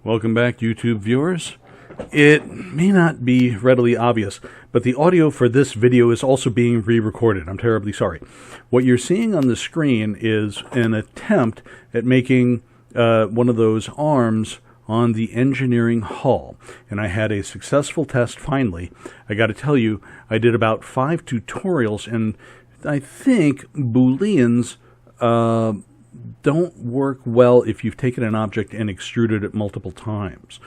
Welcome back, YouTube viewers. It may not be readily obvious, but the audio for this video is also being re-recorded. I'm terribly sorry. What you're seeing on the screen is an attempt at making one of those arms on the engineering hull. And I had a successful test finally. I got to tell you, I did about 5 tutorials, and I think Booleans don't work well if you've taken an object and extruded it multiple times.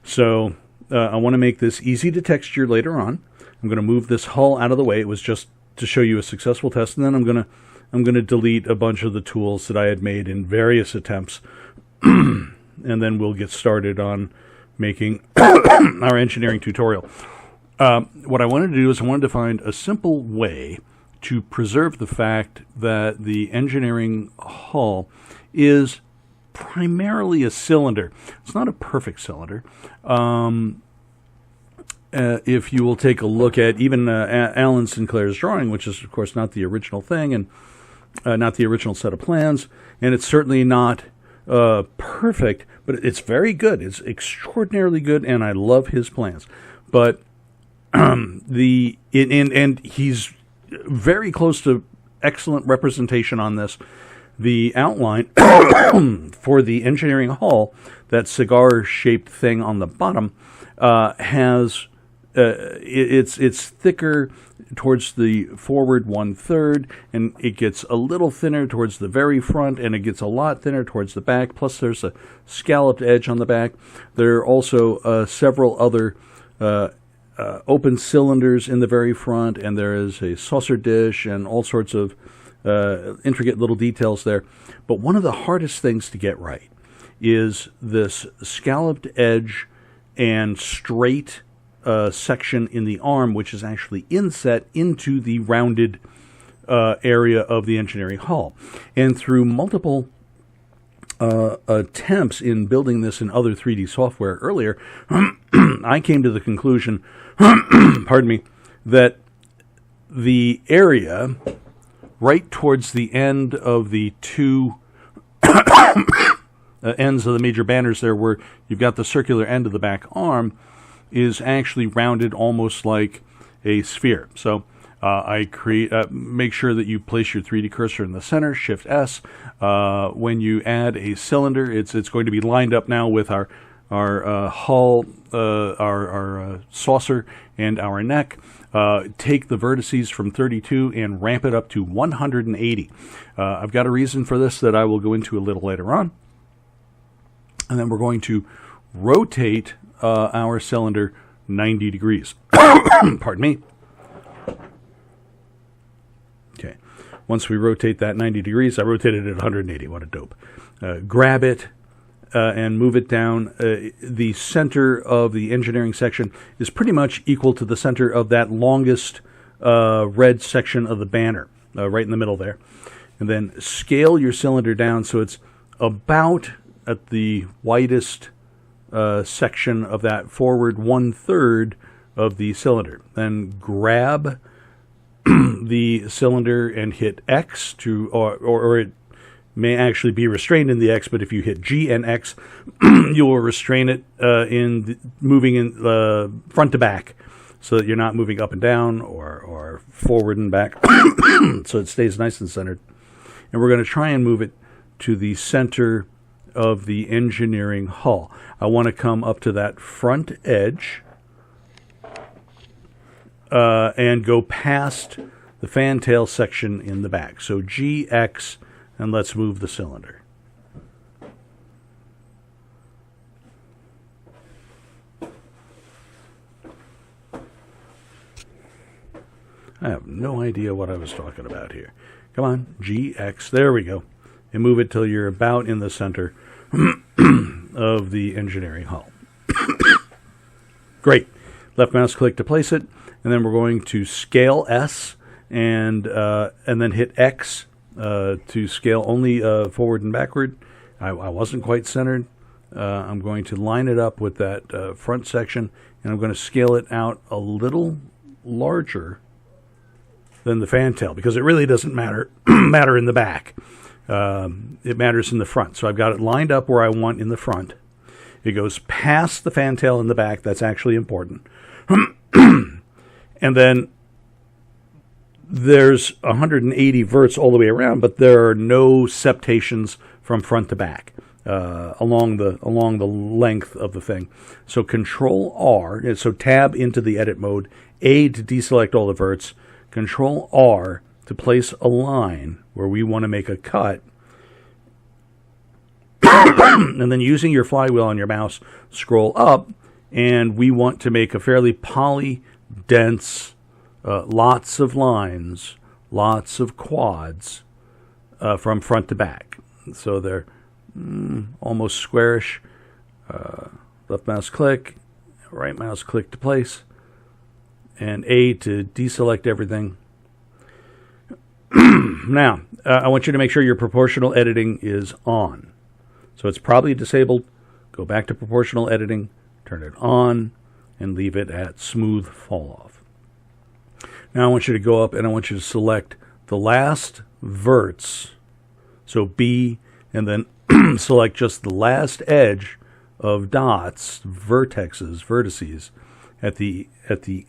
So I want to make this easy to texture later on. I'm going to move this hull out of the way. It was just to show you a successful test, and then I'm going to delete a bunch of the tools that I had made in various attempts, and then we'll get started on making our engineering tutorial. What I wanted to do is I wanted to find a simple way to preserve the fact that the engineering hull is primarily a cylinder. It's not a perfect cylinder. If you will take a look at even Alan Sinclair's drawing, which is, of course, not the original thing and not the original set of plans, and it's certainly not perfect, but it's very good. It's extraordinarily good, and I love his plans. But and he's very close to excellent representation on this. The outline for the engineering hull, that cigar-shaped thing on the bottom, has it's thicker towards the forward 1/3, and it gets a little thinner towards the very front, and it gets a lot thinner towards the back. Plus, there's a scalloped edge on the back. There are also several other open cylinders in the very front, and there is a saucer dish and all sorts of intricate little details there. But one of the hardest things to get right is this scalloped edge and straight section in the arm, which is actually inset into the rounded area of the engineering hull. And through multiple attempts in building this in other 3D software earlier, I came to the conclusion, pardon me, that the area right towards the end of the two ends of the major banners there, where you've got the circular end of the back arm, is actually rounded almost like a sphere. So I make sure that you place your 3D cursor in the center, Shift S. When you add a cylinder, it's going to be lined up now with our hull, our saucer, and our neck. Take the vertices from 32 and ramp it up to 180. I've got a reason for this that I will go into a little later on. And then we're going to rotate our cylinder 90 degrees. Pardon me. Okay. Once we rotate that 90 degrees, I rotated it 180. What a dope. Grab it and move it down. The center of the engineering section is pretty much equal to the center of that longest red section of the banner, right in the middle there. And then scale your cylinder down so it's about at the widest section of that forward 1/3 of the cylinder. Then grab the cylinder and hit X to, or it may actually be restrained in the X, but if you hit G and X, you will restrain it moving in front to back, so that you're not moving up and down or forward and back, so it stays nice and centered. And we're going to try and move it to the center of the engineering hull. I want to come up to that front edge and go past the fantail section in the back. So G, X, and let's move the cylinder. I have no idea what I was talking about here. Come on, G, X, there we go. And move it till you're about in the center of the engineering hull. Great. Left mouse click to place it, and then we're going to scale S and then hit X to scale only forward and backward. I wasn't quite centered. I'm going to line it up with that front section, and I'm going to scale it out a little larger than the fantail, because it really doesn't matter in the back. It matters in the front. So I've got it lined up where I want in the front. It goes past the fantail in the back. That's actually important. And then there's 180 verts all the way around, but there are no septations from front to back along the length of the thing. So Control R, so tab into the edit mode, A to deselect all the verts, Control R to place a line where we want to make a cut, and then using your flywheel on your mouse, scroll up, and we want to make a fairly poly-dense, lots of lines, lots of quads from front to back. So they're almost squarish. Left mouse click, right mouse click to place, and A to deselect everything. Now, I want you to make sure your proportional editing is on. So it's probably disabled. Go back to proportional editing, turn it on, and leave it at smooth fall off. Now I want you to go up and I want you to select the last verts, so B, and then select just the last edge of dots, vertices at the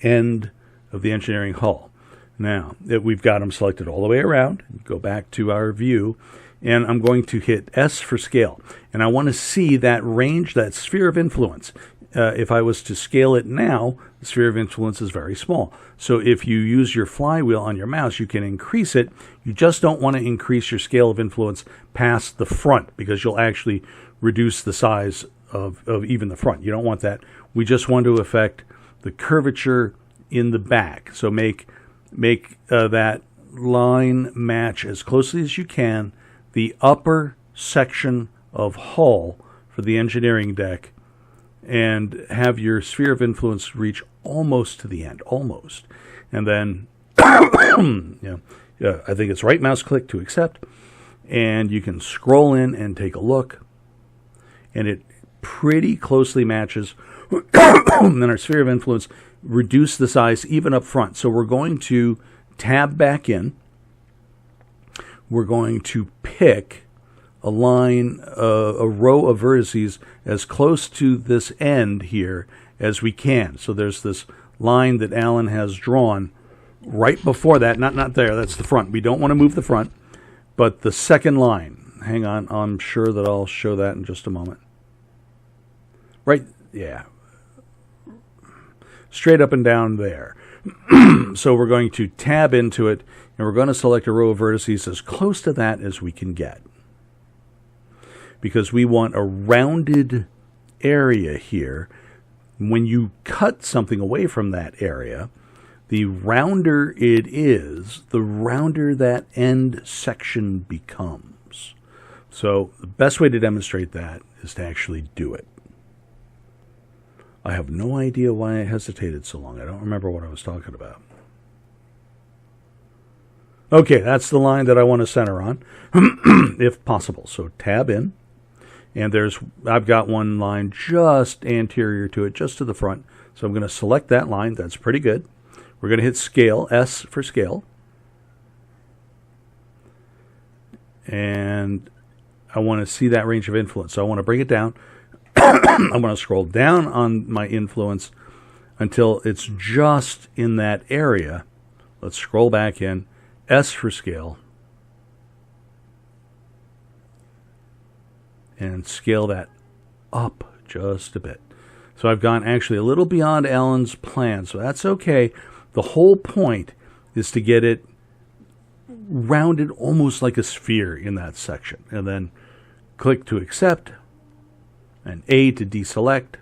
end of the engineering hull. Now that we've got them selected all the way around, go back to our view, and I'm going to hit S for scale. And I want to see that range, that sphere of influence. If I was to scale it now, the sphere of influence is very small. So if you use your flywheel on your mouse, you can increase it. You just don't want to increase your scale of influence past the front, because you'll actually reduce the size of even the front. You don't want that. We just want to affect the curvature in the back. So make that line match as closely as you can the upper section of hull for the engineering deck, and have your sphere of influence reach almost to the end, almost. And then, I think it's right mouse click to accept, and you can scroll in and take a look, and it pretty closely matches. And then our sphere of influence, reduce the size even up front. So we're going to tab back in. We're going to pick a line, a row of vertices as close to this end here as we can. So there's this line that Alan has drawn right before that. Not there, that's the front. We don't want to move the front, but the second line. Hang on, I'm sure that I'll show that in just a moment. Right, yeah. Straight up and down there. So we're going to tab into it, and we're going to select a row of vertices as close to that as we can get, because we want a rounded area here. When you cut something away from that area, the rounder it is, the rounder that end section becomes. So the best way to demonstrate that is to actually do it. I have no idea why I hesitated so long. I don't remember what I was talking about. Okay, that's the line that I want to center on, if possible. So tab in, and I've got one line just anterior to it, just to the front. So I'm going to select that line. That's pretty good. We're going to hit scale, S for scale. And I want to see that range of influence. So I want to bring it down. I'm going to scroll down on my influence until it's just in that area. Let's scroll back in. S for scale. And scale that up just a bit. So I've gone actually a little beyond Alan's plan, so that's okay. The whole point is to get it rounded almost like a sphere in that section. And then click to accept, and A to deselect.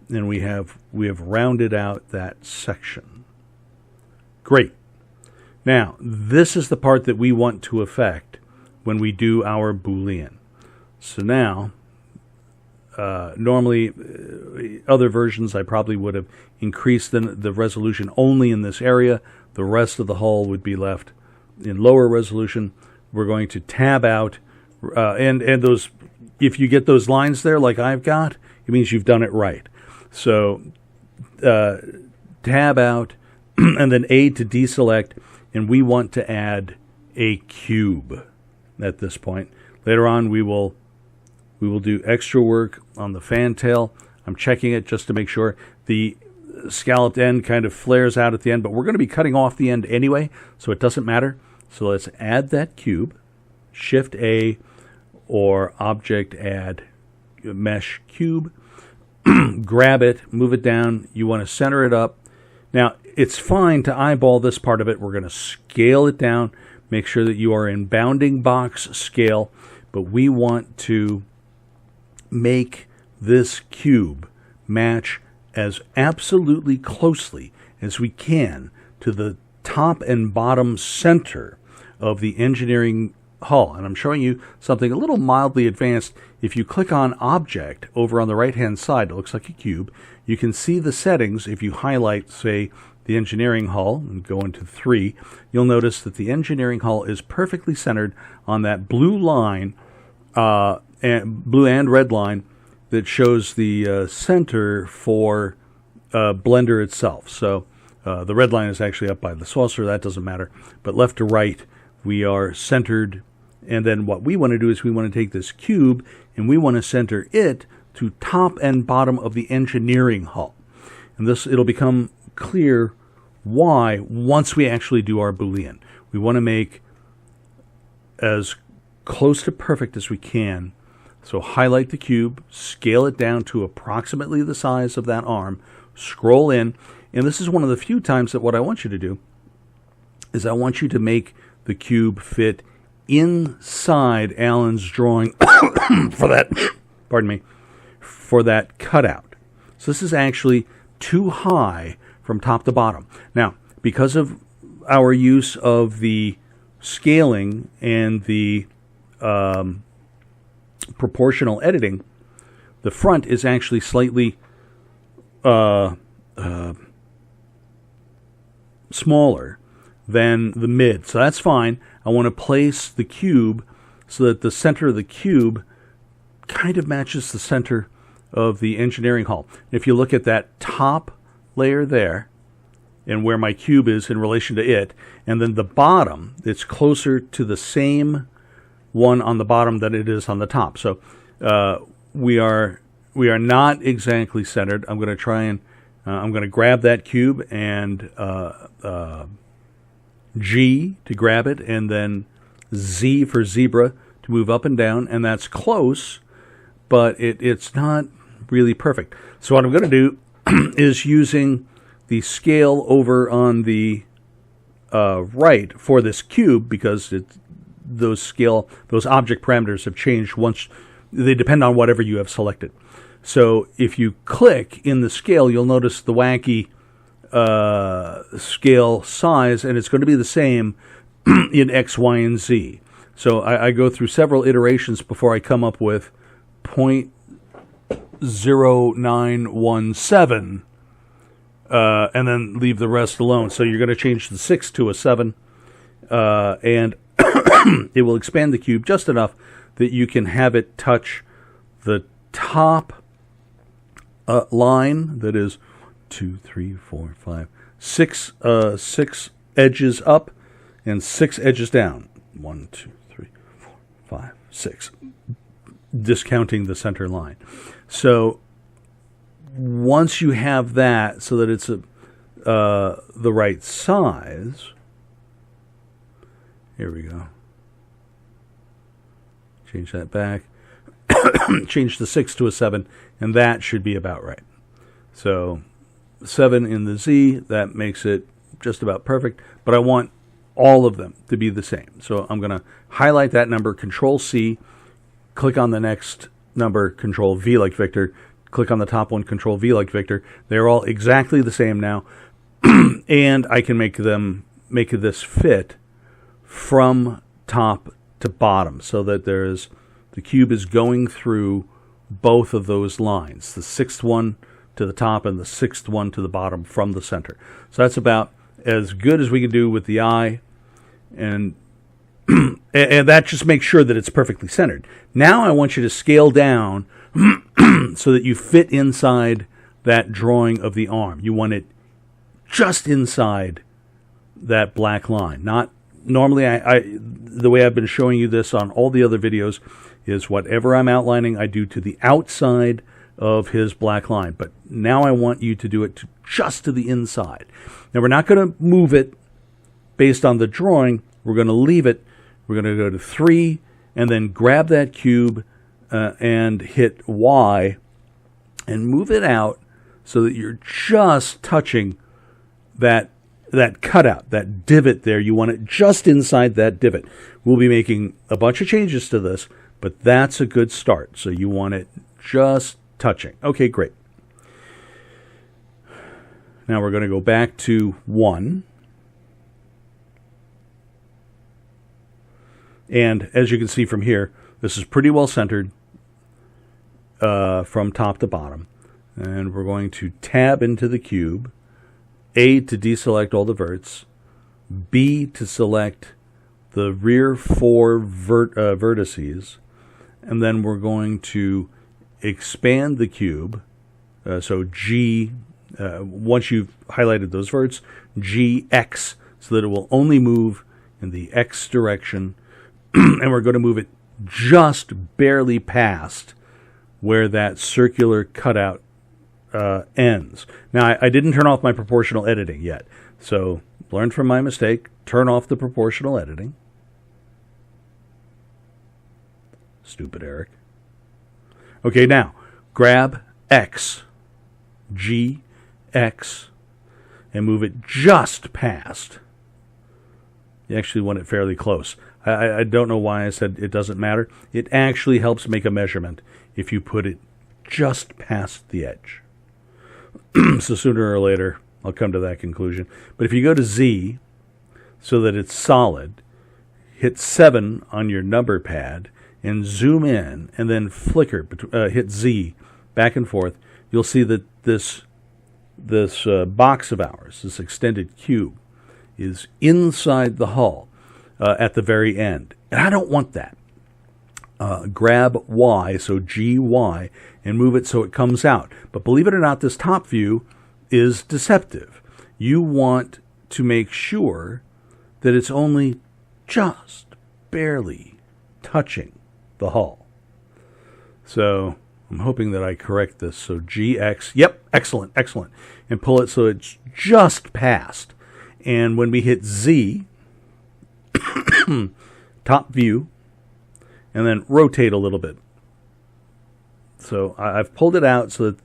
And we have rounded out that section. Great. Now, this is the part that we want to affect when we do our Boolean. So now, normally, other versions, I probably would have increased the resolution only in this area. The rest of the hull would be left in lower resolution. We're going to tab out, and those, if you get those lines there like I've got, it means you've done it right. So tab out, and then A to deselect, and we want to add a cube at this point. Later on, we will do extra work on the fantail. I'm checking it just to make sure. The scalloped end kind of flares out at the end, but we're going to be cutting off the end anyway, so it doesn't matter. So let's add that cube, Shift A, or Object Add Mesh Cube. Grab it, move it down. You want to center it up. Now, it's fine to eyeball this part of it. We're going to scale it down. Make sure that you are in bounding box scale, but we want to make this cube match as absolutely closely as we can to the top and bottom center of the engineering hull. And I'm showing you something a little mildly advanced. If you click on Object over on the right-hand side, it looks like a cube. You can see the settings. If you highlight, say, the engineering hull and go into 3, you'll notice that the engineering hull is perfectly centered on that blue line, blue and red line, that shows the center for Blender itself. So the red line is actually up by the saucer. That doesn't matter. But left to right, we are centered. And then what we want to do is we want to take this cube and we want to center it to top and bottom of the engineering hull. And it'll become clear why once we actually do our Boolean. We want to make as close to perfect as we can. So highlight the cube, scale it down to approximately the size of that arm, scroll in, and this is one of the few times that what I want you to do is I want you to make the cube fit inside Alan's drawing for that, pardon me, for that cutout. So this is actually too high from top to bottom. Now, because of our use of the scaling and the proportional editing, the front is actually slightly smaller than the mid. So that's fine. I want to place the cube so that the center of the cube kind of matches the center of the engineering hull. If you look at that top layer there and where my cube is in relation to it, and then the bottom, it's closer to the same one on the bottom than it is on the top. So we are not exactly centered. I'm going to try and I'm going to grab that cube and G to grab it, and then Z for zebra to move up and down, and that's close, but it's not really perfect. So what I'm going to do is using the scale over on the right for this cube, because those object parameters have changed once. They depend on whatever you have selected. So if you click in the scale, you'll notice the wacky scale size, and it's going to be the same in X, Y, and Z. So I go through several iterations before I come up with 0.0917, and then leave the rest alone. So you're going to change the 6 to a 7, and it will expand the cube just enough that you can have it touch the top line, that is 2, 3, 4, 5, 6 edges up and 6 edges down. 1, 2, 3, 4, 5, 6, discounting the center line. So once you have that so that it's the right size, here we go. Change that back. Change the 6 to a 7, and that should be about right. So 7 in the Z, that makes it just about perfect, but I want all of them to be the same. So I'm going to highlight that number, Control C, click on the next number, Control V like Victor, click on the top one, Control V like Victor. They're all exactly the same now, and I can make this fit from top to bottom so that the cube is going through both of those lines, the 6th one to the top and the 6th one to the bottom from the center. So that's about as good as we can do with the eye, and and that just makes sure that it's perfectly centered. Now I want you to scale down so that you fit inside that drawing of the arm. You want it just inside that black line, not normally the way I've been showing you this on all the other videos is whatever I'm outlining, I do to the outside of his black line. But now I want you to do it just to the inside. Now, we're not going to move it based on the drawing. We're going to leave it. We're going to go to 3 and then grab that cube and hit Y and move it out so that you're just touching that cutout, that divot there. You want it just inside that divot. We'll be making a bunch of changes to this, but that's a good start. So you want it just touching. Okay, great. Now we're going to go back to 1. And as you can see from here, this is pretty well centered from top to bottom. And we're going to tab into the cube. A to deselect all the verts. B to select the rear 4 vertices. And then we're going to expand the cube. So G, once you've highlighted those verts, GX, so that it will only move in the X direction. And we're going to move it just barely past where that circular cutout ends. Now, I didn't turn off my proportional editing yet. So learn from my mistake. Turn off the proportional editing. Stupid Eric. Okay, now grab X, G, X, and move it just past. You actually want it fairly close. I don't know why I said it doesn't matter. It actually helps make a measurement if you put it just past the edge. So sooner or later, I'll come to that conclusion. But if you go to Z, so that it's solid, hit 7 on your number pad, and zoom in, and then flicker, hit Z, back and forth, you'll see that this box of ours, this extended cube, is inside the hull at the very end. And I don't want that. Grab Y, so GY, and move it so it comes out. But believe it or not, this top view is deceptive. You want to make sure that it's only just barely touching the hull. So I'm hoping that I correct this. So GX, yep, excellent, excellent. And pull it so it's just past. And when we hit Z, top view, and then rotate a little bit. So I've pulled it out so that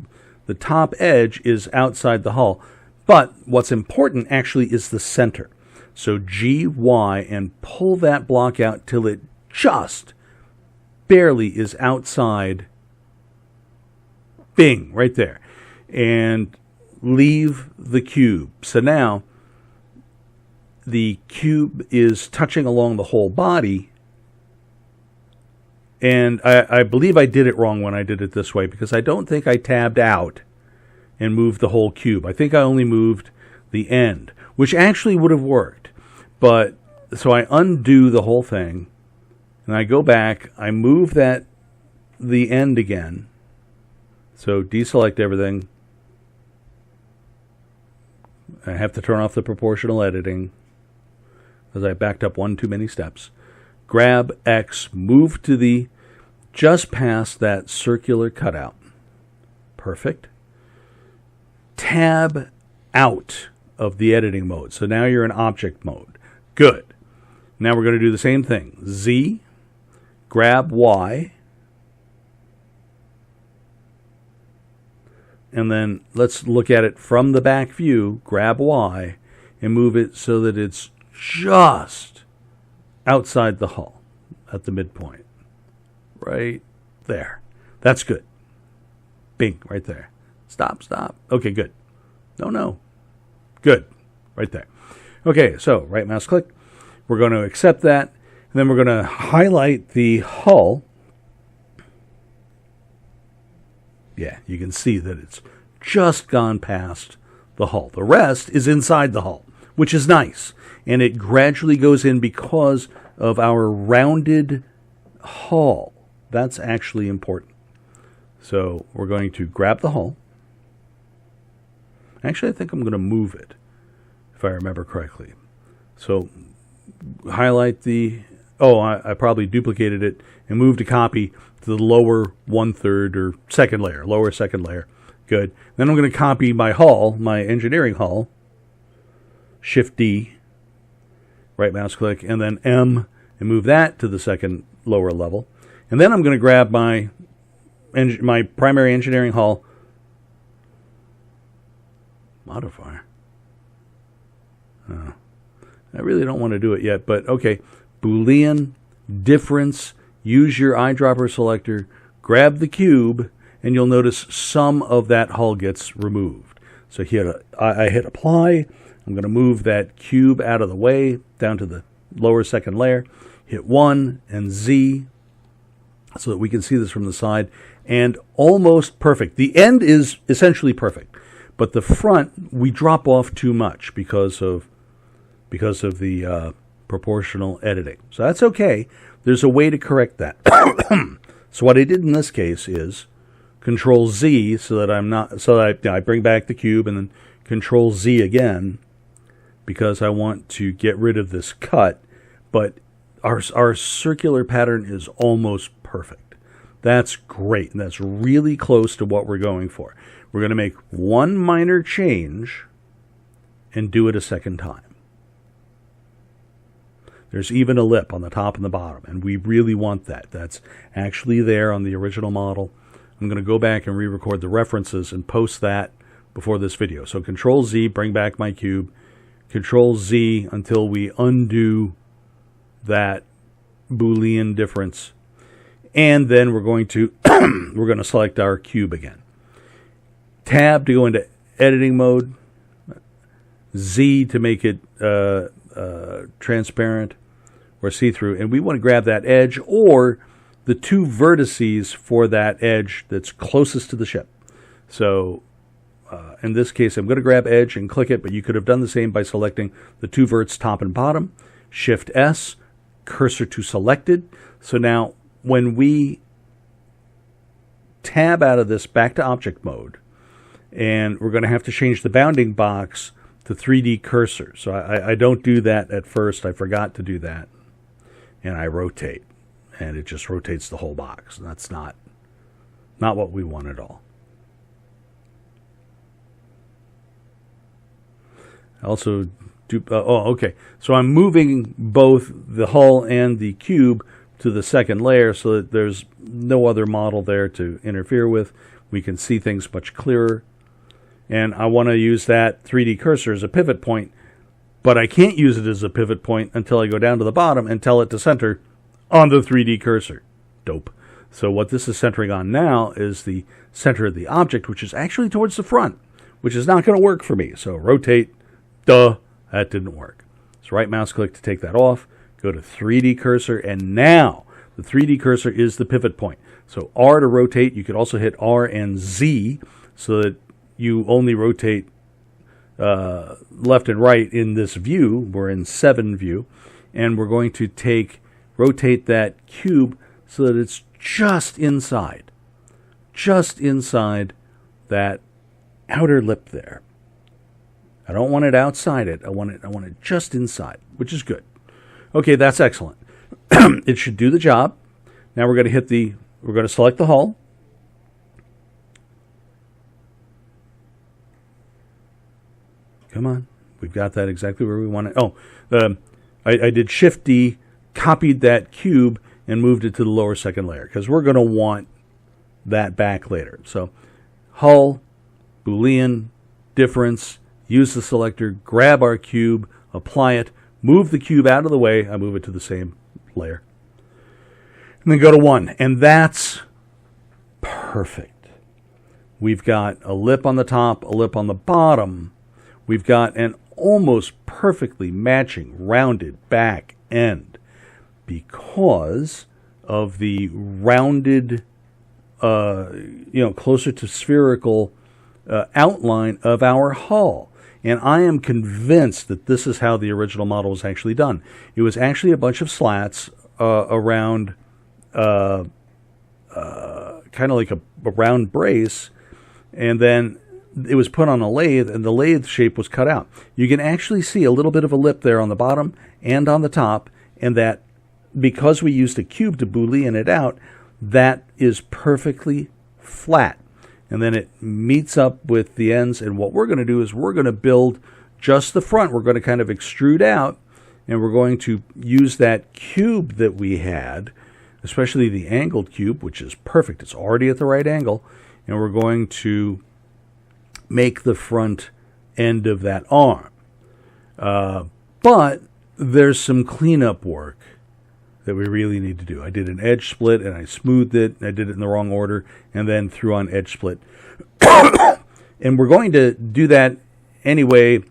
the top edge is outside the hull. But what's important actually is the center. So GY and pull that block out till it just barely is outside. Bing, right there. And leave the cube. So now the cube is touching along the whole body. And I believe I did it wrong when I did it this way, because I don't think I tabbed out and moved the whole cube. I think I only moved the end, which actually would have worked. But so I undo the whole thing, and I go back, I move the end again. So deselect everything. I have to turn off the proportional editing because I backed up one too many steps. Grab X, move to the just past that circular cutout. Perfect. Tab out of the editing mode. So now you're in object mode. Good. Now we're going to do the same thing. Z, grab Y, and then let's look at it from the back view. Grab Y and move it so that it's just outside the hull at the midpoint. Right there. That's good. Bing, right there. Stop, stop. Okay, good. No. Good. Right there. Okay, so right mouse click. We're going to accept that. And then we're going to highlight the hull. Yeah, you can see that it's just gone past the hull. The rest is inside the hull, which is nice. And it gradually goes in because of our rounded hull. That's actually important. So we're going to grab the hull. Actually, I think I'm going to move it, if I remember correctly. So highlight the, I probably duplicated it and moved a copy to the lower 1/3 or second layer, lower second layer. Good. Then I'm going to copy my hull, my engineering hull, Shift D, right mouse click, and then M, and move that to the second lower level. And then I'm going to grab my primary engineering hull modifier. I really don't want to do it yet, but okay. Boolean difference, use your eyedropper selector, grab the cube, and you'll notice some of that hull gets removed. So I hit apply. I'm going to move that cube out of the way down to the lower second layer. Hit 1 and Z so that we can see this from the side. And almost perfect. The end is essentially perfect, but the front we drop off too much because of the proportional editing. So that's okay. There's a way to correct that. So what I did in this case is Control Z so that I bring back the cube, and then Control Z again because I want to get rid of this cut. But our circular pattern is almost perfect. That's great, and that's really close to what we're going for. We're going to make one minor change and do it a second time. There's even a lip on the top and the bottom, and we really want that. That's actually there on the original model. I'm going to go back and re-record the references and post that before this video. So Control Z, bring back my cube. Control Z until we undo that Boolean difference. And then we're going to select our cube again. Tab to go into editing mode. Z to make it transparent or see-through. And we want to grab that edge or the two vertices for that edge that's closest to the ship. So in this case, I'm going to grab edge and click it, but you could have done the same by selecting the two verts top and bottom. Shift S, cursor to selected. So now when we tab out of this back to object mode, and we're going to have to change the bounding box to 3D cursor. So I don't do that at first. I forgot to do that. And I rotate. And it just rotates the whole box. And that's not what we want at all. I also do, okay. So I'm moving both the hull and the cube to the second layer so that there's no other model there to interfere with. We can see things much clearer. And I want to use that 3D cursor as a pivot point, but I can't use it as a pivot point until I go down to the bottom and tell it to center on the 3D cursor. Dope. So what this is centering on now is the center of the object, which is actually towards the front, which is not going to work for me. So rotate. Duh, that didn't work. So right mouse click to take that off, go to 3D cursor, and now the 3D cursor is the pivot point. So R to rotate. You could also hit R and Z so that you only rotate left and right in this view. We're in 7 view. And we're going to rotate that cube so that it's just inside that outer lip there. I don't want it outside it. I want it just inside, which is good. Okay, that's excellent. It should do the job. Now we're going to select the hull. Come on. We've got that exactly where we want it. Oh, I did Shift D, copied that cube, and moved it to the lower second layer because we're going to want that back later. So hull, Boolean, difference, use the selector, grab our cube, apply it, move the cube out of the way. I move it to the same layer. And then go to 1. And that's perfect. We've got a lip on the top, a lip on the bottom. We've got an almost perfectly matching rounded back end because of the rounded, closer to spherical outline of our hull. And I am convinced that this is how the original model was actually done. It was actually a bunch of slats around kind of like a round brace, and then it was put on a lathe, and the lathe shape was cut out. You can actually see a little bit of a lip there on the bottom and on the top, and that because we used a cube to Boolean it out, that is perfectly flat. And then it meets up with the ends, and what we're going to do is we're going to build just the front. We're going to kind of extrude out, and we're going to use that cube that we had, especially the angled cube, which is perfect. It's already at the right angle, and we're going to make the front end of that arm. But there's some cleanup work that we really need to do. I did an edge split, and I smoothed it. I did it in the wrong order, and then threw on edge split. And we're going to do that anyway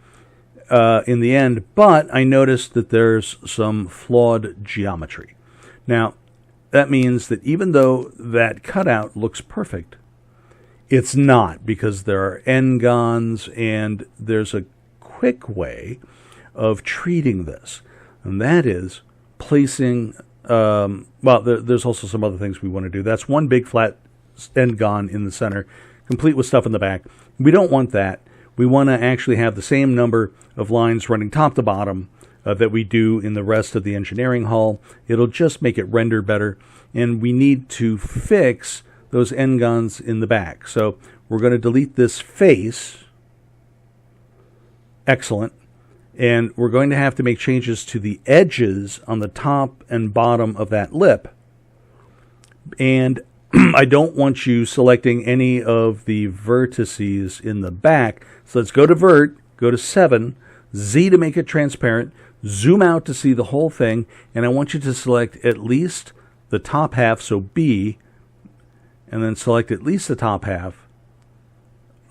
in the end, but I noticed that there's some flawed geometry. Now, that means that even though that cutout looks perfect, it's not, because there are n-gons, and there's a quick way of treating this, and that is placing, there's also some other things we want to do. That's one big flat n-gon in the center, complete with stuff in the back. We don't want that. We want to actually have the same number of lines running top to bottom that we do in the rest of the engineering hall. It'll just make it render better, and we need to fix those n-gons in the back. So we're going to delete this face. Excellent. And we're going to have to make changes to the edges on the top and bottom of that lip. And I don't want you selecting any of the vertices in the back. So let's go to Vert, go to 7, Z to make it transparent, zoom out to see the whole thing, and I want you to select at least the top half, so B, and then select at least the top half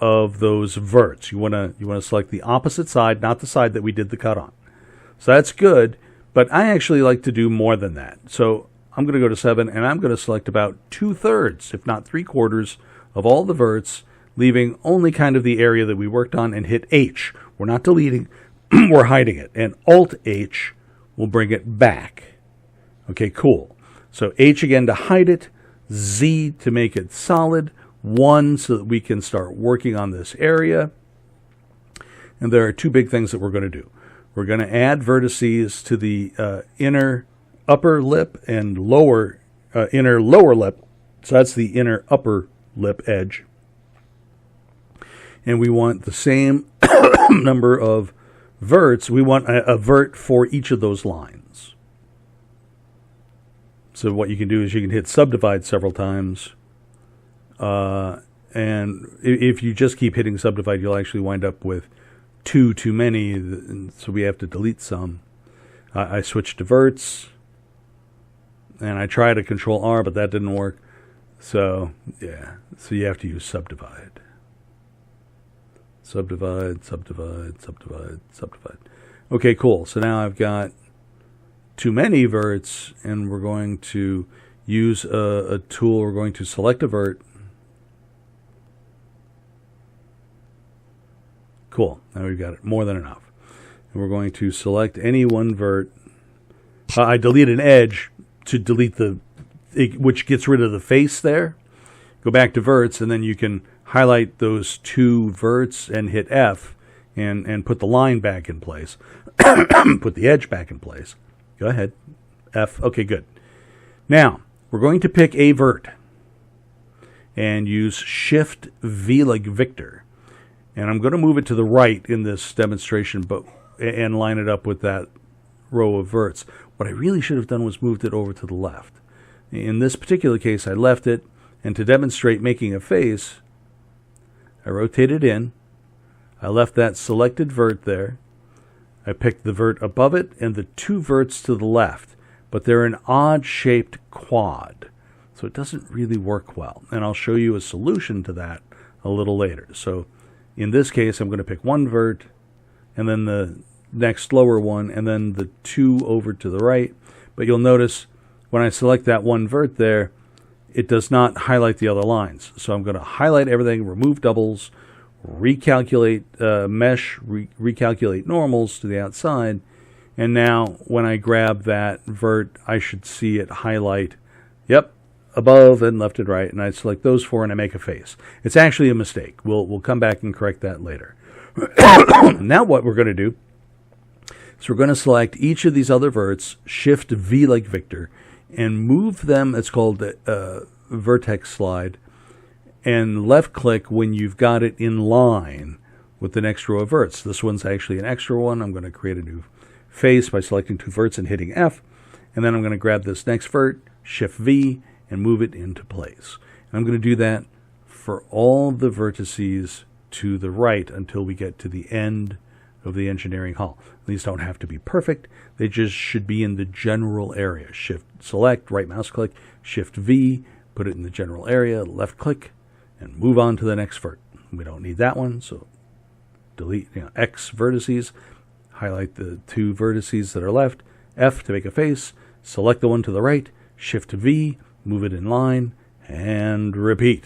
of those verts. You want to select the opposite side, not the side that we did the cut on. So that's good, but I actually like to do more than that. So I'm going to go to 7, and I'm going to select about 2/3, if not 3/4, of all the verts, leaving only kind of the area that we worked on, and hit H. We're not deleting, we're hiding it. And Alt-H will bring it back. Okay, cool. So H again to hide it, Z to make it solid, 1 so that we can start working on this area. And there are two big things that we're going to do. We're going to add vertices to the inner upper lip and inner lower lip. So that's the inner upper lip edge. And we want the same number of verts. We want a vert for each of those lines. So what you can do is you can hit subdivide several times. And if you just keep hitting subdivide, you'll actually wind up with too many. So we have to delete some. I switched to verts. And I tried to control R, but that didn't work. So, yeah. So you have to use subdivide. Subdivide, subdivide, subdivide, subdivide. Okay, cool. So now I've got too many verts, and we're going to use a tool. We're going to select a vert. Cool. Now we've got it. More than enough. And we're going to select any one vert. I delete an edge to delete which gets rid of the face there. Go back to verts, and then you can highlight those two verts and hit F and put the line back in place. Put the edge back in place. Go ahead. F. Okay, good. Now, we're going to pick a vert and use Shift V like Victor. And I'm going to move it to the right in this demonstration and line it up with that row of verts. What I really should have done was moved it over to the left. In this particular case, I left it, and to demonstrate making a face, I rotated in. I left that selected vert there. I picked the vert above it and the two verts to the left, but they're an odd-shaped quad, so it doesn't really work well. And I'll show you a solution to that a little later. So in this case, I'm going to pick one vert, and then the next lower one, and then the two over to the right. But you'll notice when I select that one vert there, it does not highlight the other lines. So I'm going to highlight everything, remove doubles, recalculate mesh, recalculate normals to the outside. And now when I grab that vert, I should see it highlight. Yep, above and left and right, and I select those 4 and I make a face. It's actually a mistake. We'll come back and correct that later. Now what we're going to do is we're going to select each of these other verts, Shift V like Victor, and move them. It's called vertex slide, and left click when you've got it in line with the next row of verts. This one's actually an extra one. I'm going to create a new face by selecting 2 verts and hitting F, and then I'm going to grab this next vert, Shift V, and move it into place. And I'm going to do that for all the vertices to the right until we get to the end of the engineering hall. These don't have to be perfect. They just should be in the general area. Shift select, right mouse click, Shift V, put it in the general area, left click, and move on to the next vert. We don't need that one, so delete X vertices, highlight the 2 vertices that are left, F to make a face, select the one to the right, Shift V, move it in line, and repeat.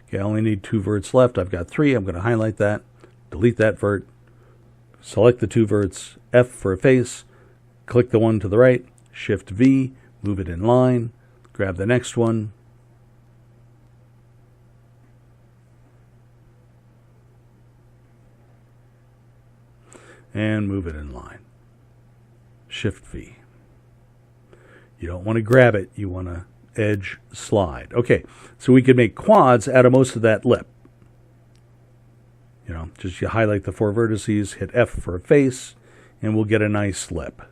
Okay, I only need 2 verts left. I've got 3. I'm going to highlight that, delete that vert, select the 2 verts, F for a face, click the one to the right, Shift V, move it in line, grab the next one, and move it in line. Shift V. You don't want to grab it, you want to edge slide. Okay, so we could make quads out of most of that lip. Just you highlight the 4 vertices, hit F for a face, and we'll get a nice lip.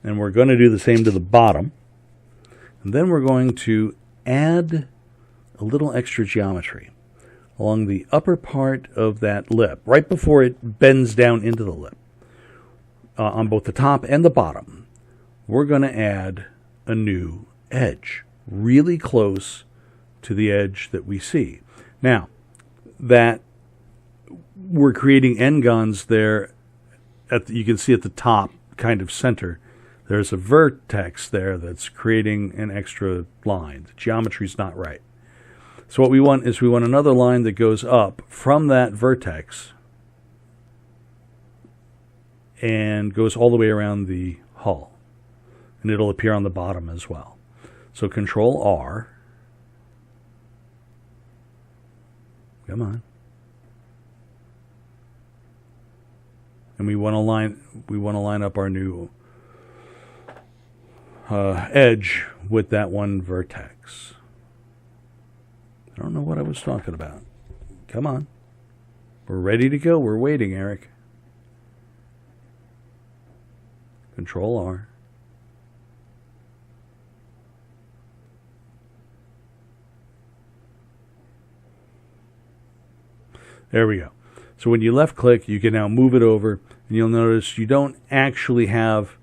And we're going to do the same to the bottom. And then we're going to add a little extra geometry along the upper part of that lip, right before it bends down into the lip. On both the top and the bottom, we're going to add a new edge, really close to the edge that we see. Now, that we're creating n-gons there, you can see at the top, kind of center, there's a vertex there that's creating an extra line. The geometry's not right. So what we want is we want another line that goes up from that vertex and goes all the way around the hull. And it'll appear on the bottom as well. So Control R. Come on. And we want to line up our new edge with that one vertex. I don't know what I was talking about. Come on. We're ready to go. We're waiting, Eric. Control R. There we go. So when you left click, you can now move it over, and you'll notice you don't actually have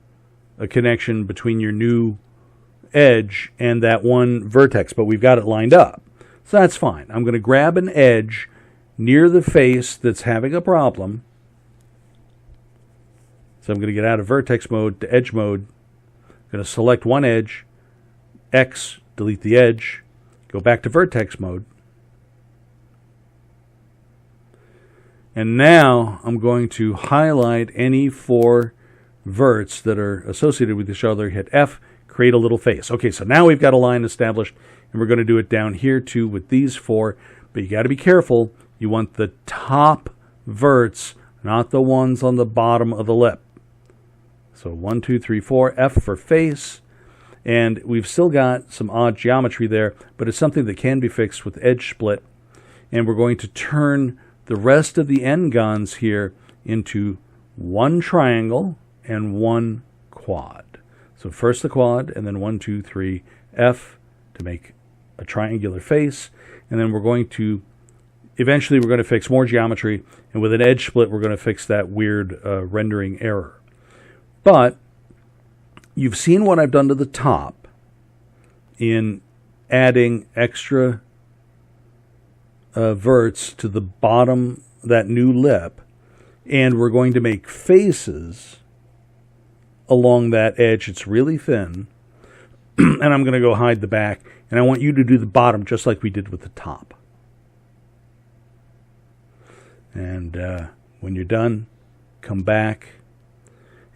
a connection between your new edge and that one vertex, but we've got it lined up. So that's fine. I'm going to grab an edge near the face that's having a problem. So I'm going to get out of vertex mode to edge mode. I'm going to select one edge, X, delete the edge, go back to vertex mode. And now I'm going to highlight any 4 verts that are associated with each other, hit F, create a little face. Okay, so now we've got a line established, and we're going to do it down here too with these 4, but you got to be careful. You want the top verts, not the ones on the bottom of the lip. So 1, 2, 3, 4, F for face, and we've still got some odd geometry there, but it's something that can be fixed with edge split, and we're going to turn the rest of the n-gons here into one triangle and one quad. So first the quad, and then 1, 2, 3, F to make a triangular face, and then eventually we're going to fix more geometry, and with an edge split we're going to fix that weird rendering error. But you've seen what I've done to the top in adding extra verts to the bottom, that new lip, and we're going to make faces along that edge. It's really thin, and I'm going to go hide the back, and I want you to do the bottom just like we did with the top. And when you're done, come back,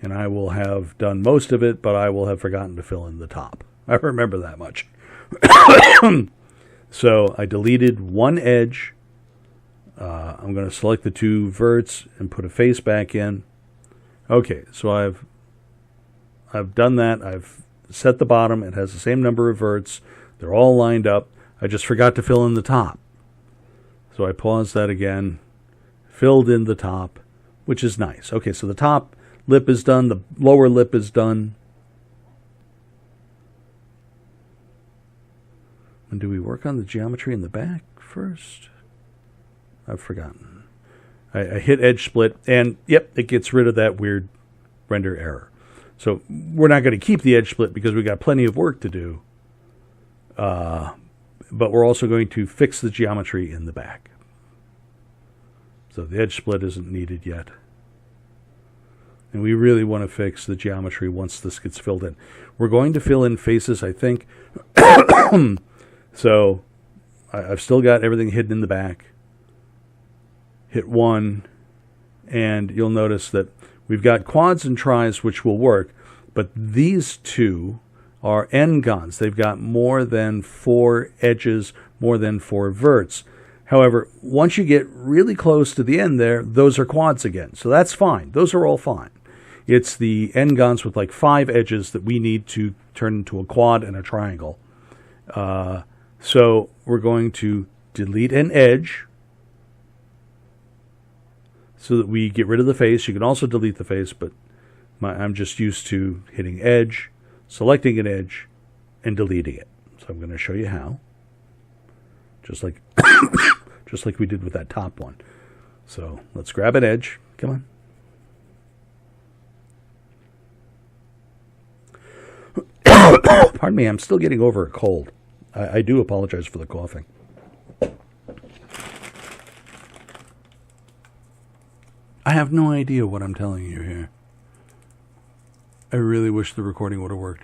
and I will have done most of it, but I will have forgotten to fill in the top. I remember that much. So I deleted one edge. I'm going to select the two verts and put a face back in. Okay, so I've done that. I've set the bottom. It has the same number of verts. They're all lined up. I just forgot to fill in the top. So I paused that again, filled in the top, which is nice. Okay, so the top lip is done. The lower lip is done. And do we work on the geometry in the back first? I've forgotten. I hit edge split, and yep, it gets rid of that weird render error. So we're not going to keep the edge split because we got plenty of work to do. But we're also going to fix the geometry in the back. So the edge split isn't needed yet. And we really want to fix the geometry once this gets filled in. We're going to fill in faces, I think. So I've still got everything hidden in the back. Hit 1, and you'll notice that we've got quads and tris, which will work, but these two are n-gons. They've got more than 4 edges, more than 4 verts. However, once you get really close to the end there, those are quads again. So that's fine. Those are all fine. It's the n-gons with like 5 edges that we need to turn into a quad and a triangle. So we're going to delete an edge so that we get rid of the face. You can also delete the face, but I'm just used to hitting edge, selecting an edge, and deleting it. So I'm going to show you how, just like just like we did with that top one. So let's grab an edge. Come on. Pardon me, I'm still getting over a cold. I do apologize for the coughing. I have no idea what I'm telling you here. I really wish the recording would have worked.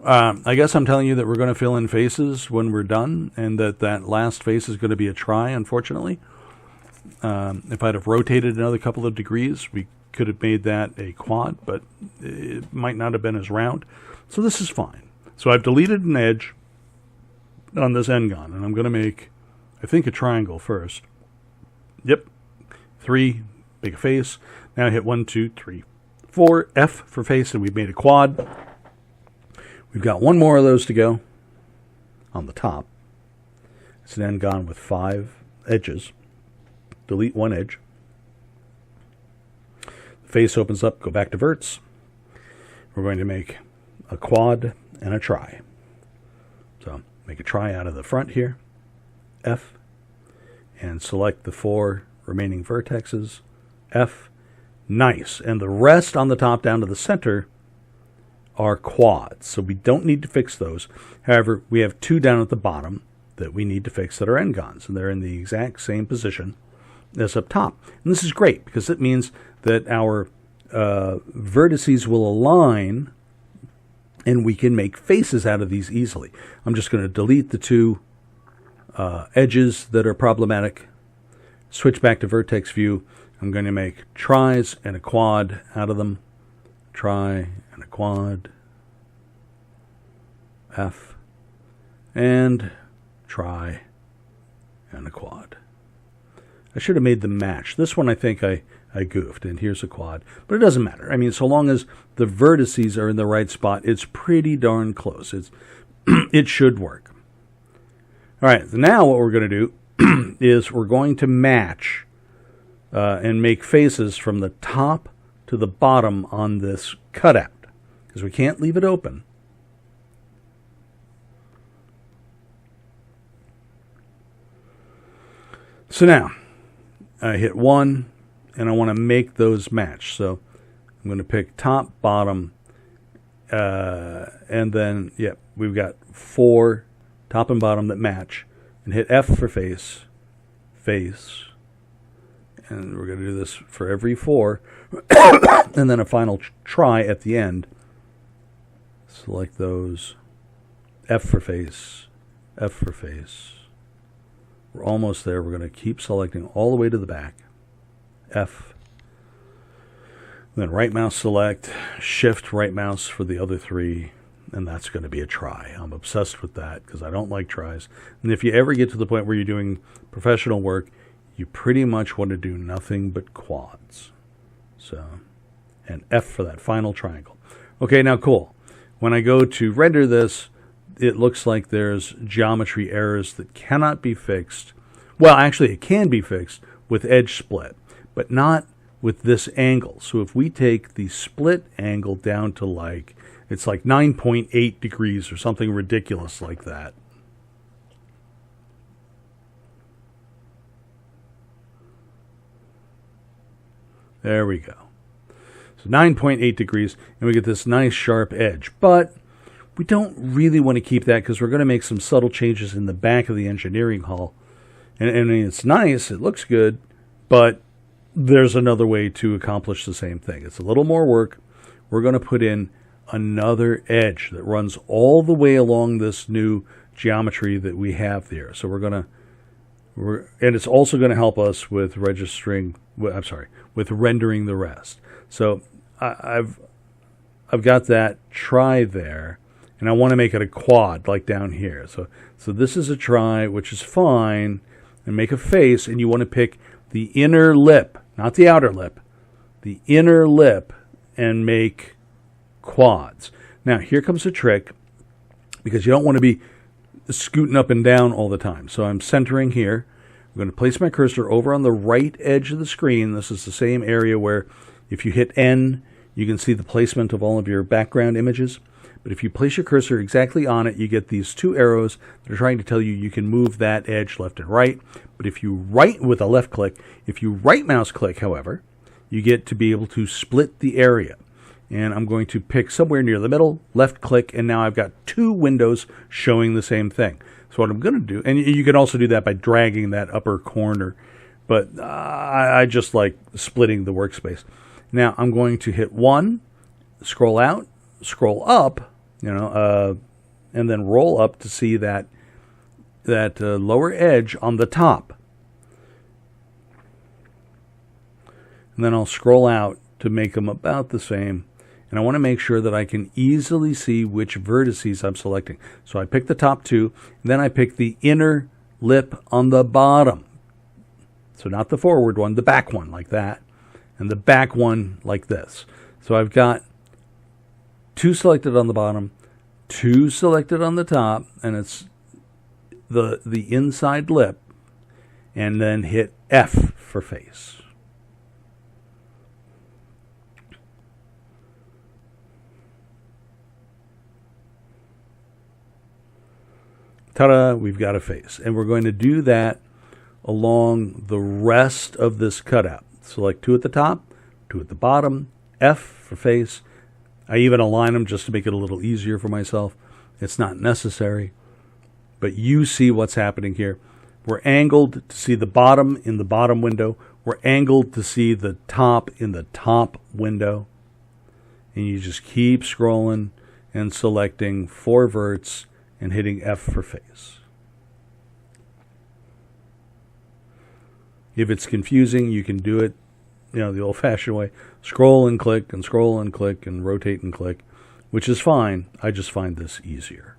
I guess I'm telling you that we're going to fill in faces when we're done, and that last face is going to be a try, unfortunately. If I'd have rotated another couple of degrees, we could have made that a quad, but it might not have been as round. So this is fine. So I've deleted an edge on this n-gon, and I'm going to make, I think, a triangle first. Yep. 3, make a face. Now hit 1, 2, 3, 4, F for face, and we've made a quad. We've got one more of those to go on the top. It's an n-gon with 5 edges. Delete one edge. The face opens up, go back to verts. We're going to make a quad and a tri. So make a tri out of the front here, F, and select the 4 remaining vertexes, F. Nice. And the rest on the top down to the center are quads, so we don't need to fix those. However, we have 2 down at the bottom that we need to fix that are n-gons, and they're in the exact same position as up top. And this is great because it means that our vertices will align and we can make faces out of these easily. I'm just going to delete the 2 edges that are problematic, switch back to vertex view. I'm going to make tris and a quad out of them. Tri and a quad, F, and tri and a quad. I should have made them match. This one I think I goofed, and here's a quad. But it doesn't matter. I mean, so long as the vertices are in the right spot, it's pretty darn close. It should work. All right, so now what we're going to do is we're going to match and make faces from the top to the bottom on this cutout, because we can't leave it open. So now, I hit 1, and I want to make those match. So I'm going to pick top, bottom, and then, we've got 4 top and bottom that match. And hit F for face, face. And we're going to do this for every 4. And then a final try at the end. Select those. F for face. F for face. We're almost there. We're going to keep selecting all the way to the back. F. Then right mouse select. Shift right mouse for the other 3. And that's going to be a try. I'm obsessed with that because I don't like tries. And if you ever get to the point where you're doing professional work, you pretty much want to do nothing but quads. So, and F for that final triangle. Okay, now cool. When I go to render this, it looks like there's geometry errors that cannot be fixed. Well, actually, it can be fixed with edge split, but not with this angle. So if we take the split angle down to like, it's like 9.8 degrees or something ridiculous like that. There we go. So 9.8 degrees, and we get this nice sharp edge. But we don't really want to keep that because we're going to make some subtle changes in the back of the engineering hall. And it's nice, it looks good, but there's another way to accomplish the same thing. It's a little more work. We're going to put in another edge that runs all the way along this new geometry that we have there. So and it's also going to help us with rendering the rest. So I've got that try there, and I want to make it a quad like down here. So this is a try, which is fine, and make a face, and you want to pick the inner lip, not the outer lip, the inner lip, and make quads. Now, here comes a trick, because you don't want to be scooting up and down all the time. So I'm centering here. I'm going to place my cursor over on the right edge of the screen. This is the same area where if you hit N, you can see the placement of all of your background images. But if you place your cursor exactly on it, you get these 2 arrows that are trying to tell you can move that edge left and right. But if you right with a left click, if you right mouse click, however, you get to be able to split the area. And I'm going to pick somewhere near the middle, left click, and now I've got 2 windows showing the same thing. So what I'm going to do, and you can also do that by dragging that upper corner, but I just like splitting the workspace. Now I'm going to hit 1, scroll out, scroll up, and then roll up to see that lower edge on the top. And then I'll scroll out to make them about the same. And I want to make sure that I can easily see which vertices I'm selecting. So I pick the top 2, and then I pick the inner lip on the bottom. So not the forward one, the back one like that, and the back one like this. So I've got 2 selected on the bottom, 2 selected on the top, and it's the inside lip, and then hit F for face. Ta-da, we've got a face. And we're going to do that along the rest of this cutout. Select 2 at the top, 2 at the bottom, F for face. I even align them just to make it a little easier for myself. It's not necessary, but you see what's happening here. We're angled to see the bottom in the bottom window. We're angled to see the top in the top window. And you just keep scrolling and selecting 4 verts and hitting F for face. If it's confusing, you can do it, the old-fashioned way. Scroll and click and scroll and click and rotate and click, which is fine. I just find this easier.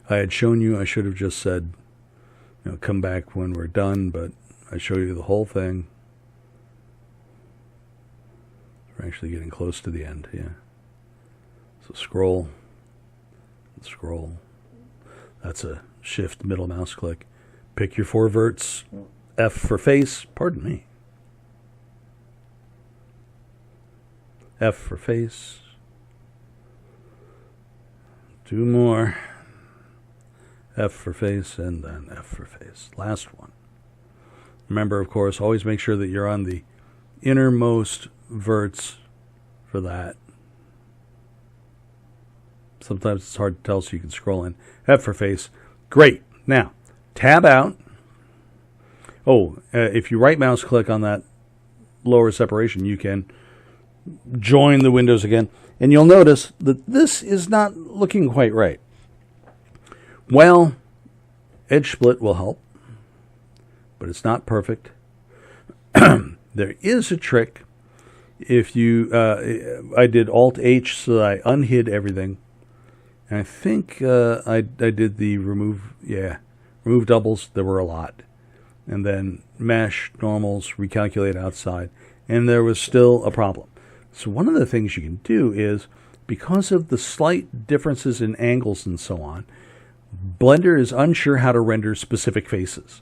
I had shown you, I should have just said, come back when we're done, but I show you the whole thing. We're actually getting close to the end, yeah. So scroll, and scroll. That's a shift middle mouse click. Pick your 4 verts. F for face. Pardon me. F for face. 2 more. F for face, and then F for face. Last one. Remember, of course, always make sure that you're on the innermost verts for that. Sometimes it's hard to tell, so you can scroll in. F for face. Great. Now, tab out. Oh, if you right mouse click on that lower separation, you can join the windows again. And you'll notice that this is not looking quite right. Well, edge split will help, but it's not perfect. There is a trick. If you, I did Alt-H so that I unhid everything. And I think I did the remove doubles. There were a lot. And then mesh, normals, recalculate outside. And there was still a problem. So one of the things you can do is, because of the slight differences in angles and so on, Blender is unsure how to render specific faces.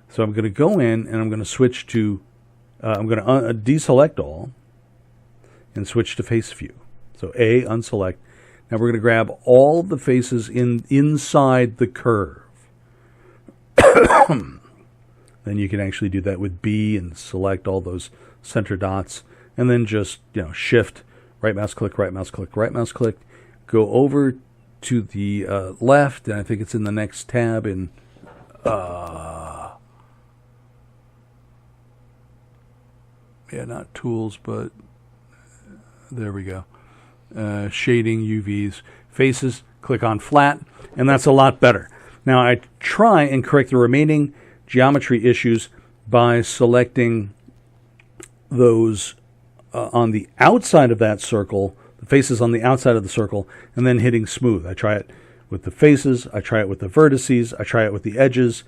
So I'm going to go in and I'm going to switch to, I'm going to deselect all and switch to face view. So A, unselect. Now we're going to grab all the faces inside the curve. Then you can actually do that with B and select all those center dots, and then just, shift, right mouse click, right mouse click, right mouse click, go over to the left, and I think it's in the next tab in not tools, but there we go. Shading, UVs, faces, click on flat, and that's a lot better. Now I try and correct the remaining geometry issues by selecting those on the outside of that circle, the faces on the outside of the circle, and then hitting smooth. I try it with the faces, I try it with the vertices, I try it with the edges,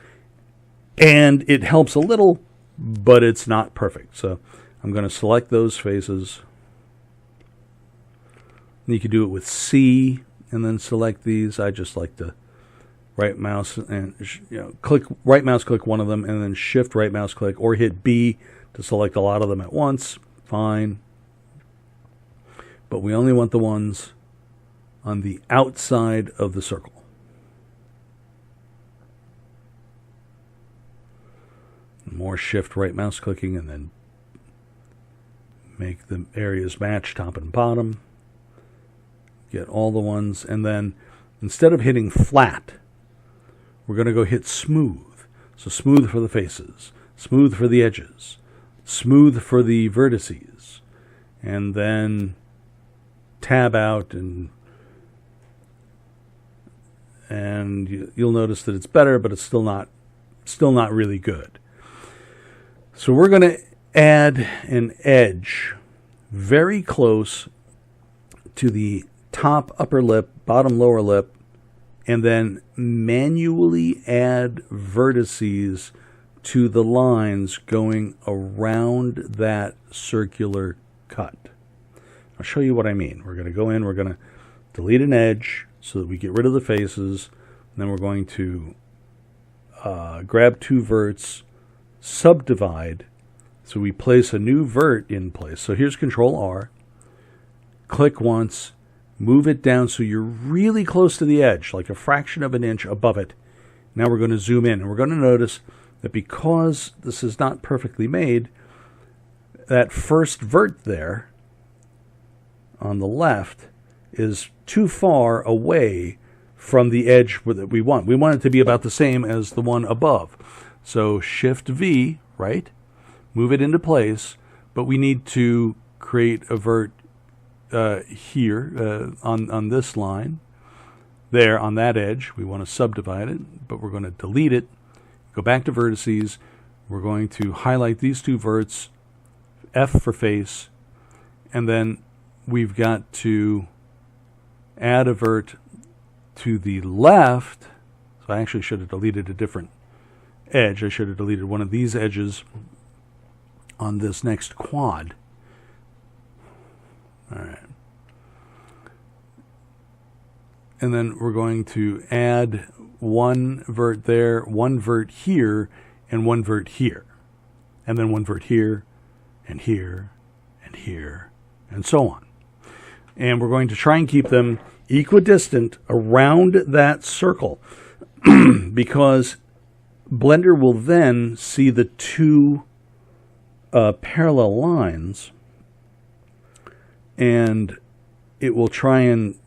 and it helps a little, but it's not perfect. So I'm going to select those faces. And you can do it with C and then select these. I just like to right mouse and click right mouse click one of them and then shift right mouse click, or hit B to select a lot of them at once. Fine. But we only want the ones on the outside of the circle. More shift right mouse clicking and then make the areas match top and bottom. Get all the ones, and then instead of hitting flat, we're going to go hit smooth. So smooth for the faces, smooth for the edges, smooth for the vertices, and then tab out, and you'll notice that it's better, but it's still not really good. So we're going to add an edge very close to the top upper lip, bottom lower lip, and then manually add vertices to the lines going around that circular cut. I'll show you what I mean. We're going to go in, we're going to delete an edge so that we get rid of the faces, and then we're going to grab two verts, subdivide, so we place a new vert in place. So here's Control R, click once, move it down so you're really close to the edge, like a fraction of an inch above it. Now we're going to zoom in, and we're going to notice that because this is not perfectly made, that first vert there on the left is too far away from the edge that we want. We want it to be about the same as the one above. So Shift V, right? Move it into place, but we need to create a vert here on this line. There on that edge, we want to subdivide it, but we're going to delete it. Go back to vertices. We're going to highlight these two verts, F for face, and then we've got to add a vert to the left. So I actually should have deleted a different edge. I should have deleted one of these edges on this next quad. All right. And then we're going to add one vert there, one vert here, and one vert here. And then one vert here, and here, and here, and so on. And we're going to try and keep them equidistant around that circle because Blender will then see the two parallel lines, and it will try and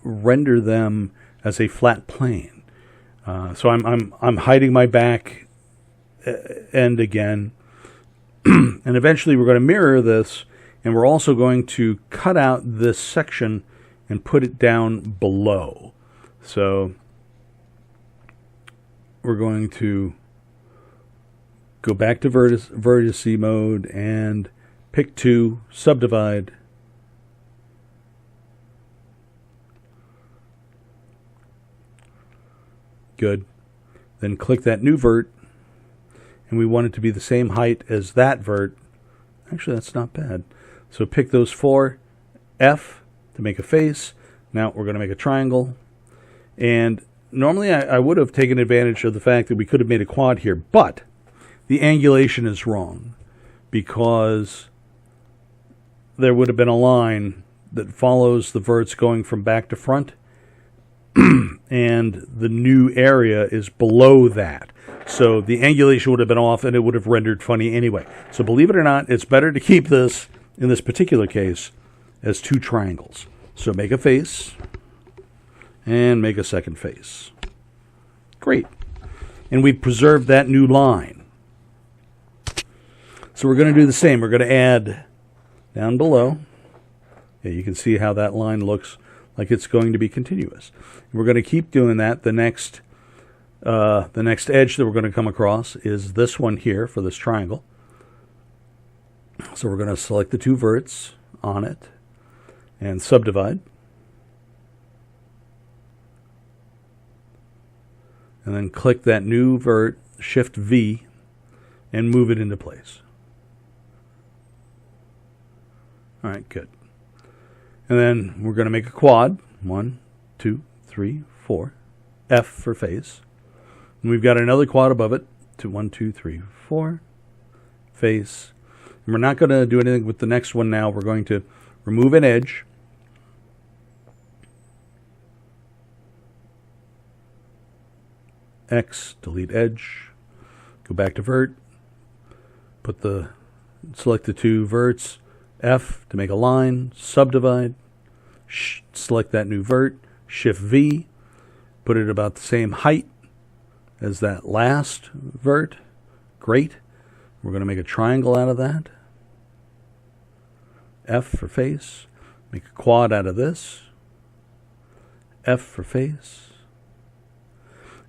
render them as a flat plane. So I'm hiding my back end again. And eventually we're going to mirror this, and we're also going to cut out this section and put it down below. So we're going to go back to vertice mode and pick 2, subdivide. Good. Then click that new vert, and we want it to be the same height as that vert. Actually, that's not bad. So pick those 4, F to make a face. Now we're going to make a triangle. And normally I would have taken advantage of the fact that we could have made a quad here, but the angulation is wrong because there would have been a line that follows the verts going from back to front, and the new area is below that. So the angulation would have been off, and it would have rendered funny anyway. So believe it or not, it's better to keep this, in this particular case, as 2 triangles. So make a face, and make a second face. Great. And we've preserved that new line. So we're going to do the same. We're going to add down below. Yeah, you can see how that line looks like it's going to be continuous. We're going to keep doing that. The next edge that we're going to come across is this one here for this triangle. So we're going to select the 2 verts on it and subdivide. And then click that new vert, Shift V, and move it into place. All right, good. And then we're going to make a quad. 1, 2, 3, 4. F for face. And we've got another quad above it. 1, 2, 3, 4. Face. And we're not going to do anything with the next one now. We're going to remove an edge. X, delete edge. Go back to vert. Select the 2 verts. F to make a line, subdivide, select that new vert, Shift V, put it about the same height as that last vert. Great. We're going to make a triangle out of that. F for face. Make a quad out of this. F for face.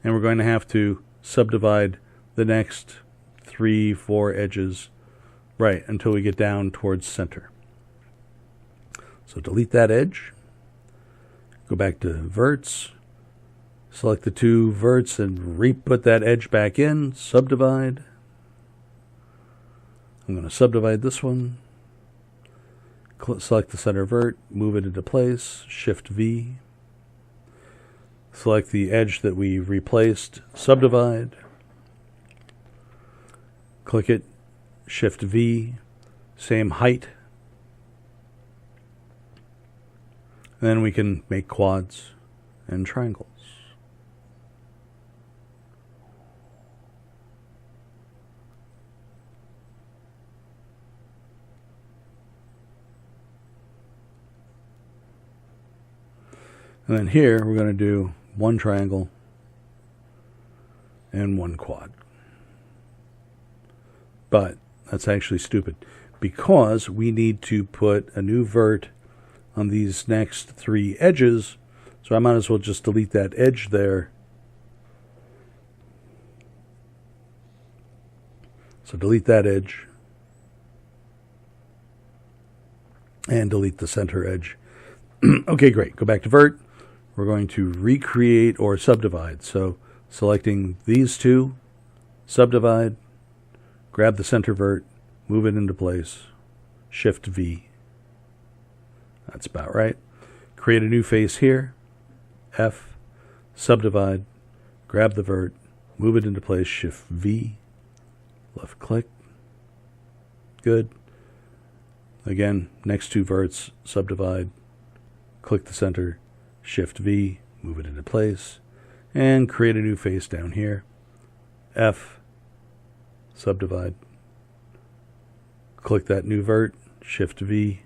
And we're going to have to subdivide the next 3, 4 edges. Right, until we get down towards center. So delete that edge. Go back to verts. Select the 2 verts and re-put that edge back in. Subdivide. I'm going to subdivide this one. Select the center vert. Move it into place. Shift V. Select the edge that we replaced. Subdivide. Click it. Shift V, same height. Then we can make quads and triangles. And then here we're going to do 1 triangle and 1 quad. But that's actually stupid because we need to put a new vert on these next 3 edges. So I might as well just delete that edge there. So delete that edge and delete the center edge. Okay, great. Go back to vert. We're going to recreate or subdivide. So selecting these 2, subdivide. Grab the center vert, move it into place, Shift V. That's about right. Create a new face here, F, subdivide, grab the vert, move it into place, Shift V, left click. Good. Again, next 2 verts, subdivide, click the center, Shift V, move it into place, and create a new face down here, F, subdivide, click that new vert, Shift V,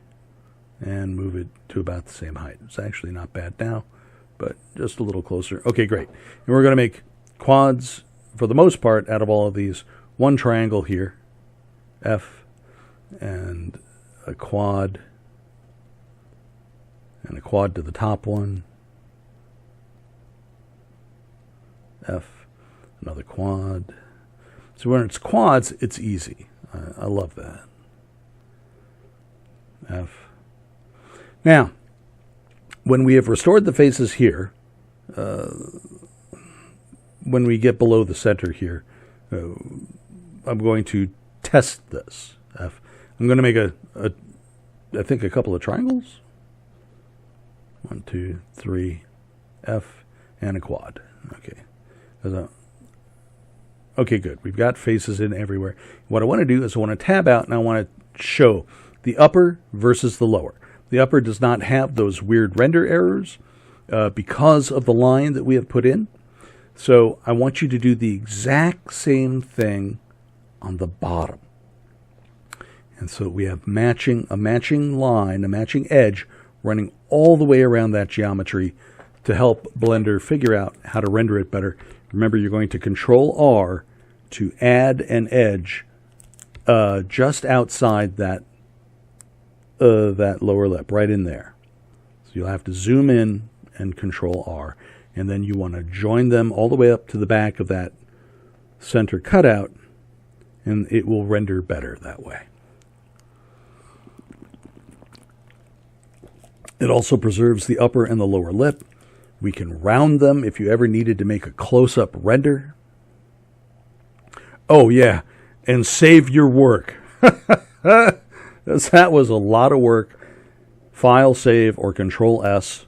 and move it to about the same height. It's actually not bad now, but just a little closer. Okay, great. And we're going to make quads, for the most part, out of all of these, one triangle here, F, and a quad to the top one, F, another quad. So when it's quads, it's easy. I love that. F. Now, when we have restored the faces here, when we get below the center here, I'm going to test this. F. I'm going to make I think a couple of triangles. 1, 2, 3, F, and a quad. Okay. Okay, good. We've got faces in everywhere. What I want to do is I want to tab out and I want to show the upper versus the lower. The upper does not have those weird render errors because of the line that we have put in. So I want you to do the exact same thing on the bottom. And so we have a matching line, a matching edge running all the way around that geometry to help Blender figure out how to render it better. Remember, you're going to Control R to add an edge just outside that lower lip, right in there. So you'll have to zoom in and Control R, and then you want to join them all the way up to the back of that center cutout, and it will render better that way. It also preserves the upper and the lower lip. We can round them if you ever needed to make a close-up render. Oh, yeah, and save your work. That was a lot of work. File, save, or Control S